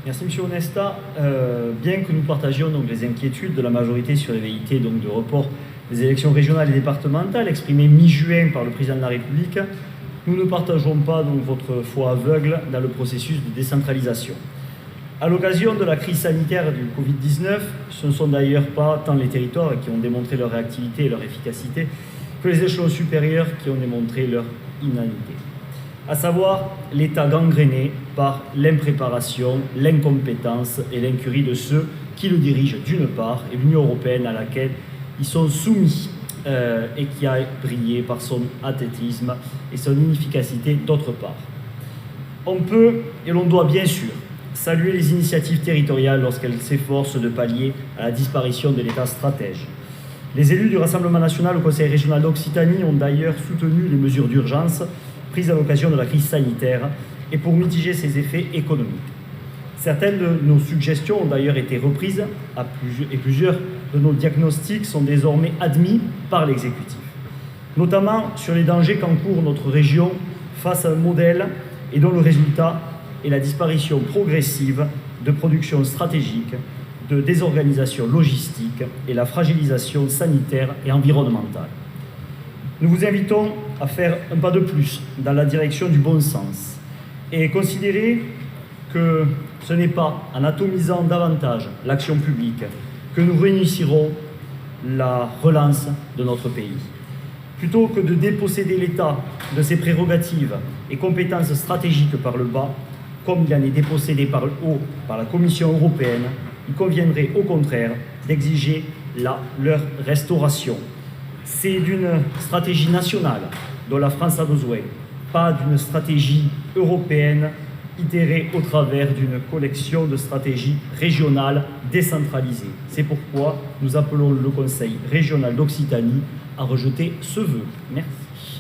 Merci Monsieur Onesta. Bien que nous partagions donc les inquiétudes de la majorité sur les velléités donc de report des élections régionales et départementales exprimées mi-juin par le président de la République, nous ne partageons pas donc votre foi aveugle dans le processus de décentralisation. À l'occasion de la crise sanitaire du Covid-19, ce ne sont d'ailleurs pas tant les territoires qui ont démontré leur réactivité et leur efficacité que les échelons supérieurs qui ont démontré leur inanité. À savoir l'État gangréné par l'impréparation, l'incompétence et l'incurie de ceux qui le dirigent d'une part, et l'Union européenne à laquelle ils sont soumis et qui a brillé par son athétisme et son inefficacité d'autre part. On peut et l'on doit bien sûr saluer les initiatives territoriales lorsqu'elles s'efforcent de pallier à la disparition de l'État stratège. Les élus du Rassemblement national au Conseil régional d'Occitanie ont d'ailleurs soutenu les mesures d'urgence prises à l'occasion de la crise sanitaire et pour mitiger ses effets économiques. Certaines de nos suggestions ont d'ailleurs été reprises et plusieurs de nos diagnostics sont désormais admis par l'exécutif, notamment sur les dangers qu'encourt notre région face à un modèle et dont le résultat est la disparition progressive de production stratégique, de désorganisation logistique et la fragilisation sanitaire et environnementale. Nous vous invitons à faire un pas de plus dans la direction du bon sens et considérer que ce n'est pas en atomisant davantage l'action publique que nous réussirons la relance de notre pays. Plutôt que de déposséder l'État de ses prérogatives et compétences stratégiques par le bas, comme il en est dépossédé par le haut par la Commission européenne, il conviendrait au contraire d'exiger leur restauration. C'est d'une stratégie nationale dont la France a besoin, pas d'une stratégie européenne itérée au travers d'une collection de stratégies régionales décentralisées. C'est pourquoi nous appelons le Conseil régional d'Occitanie à rejeter ce vœu. Merci.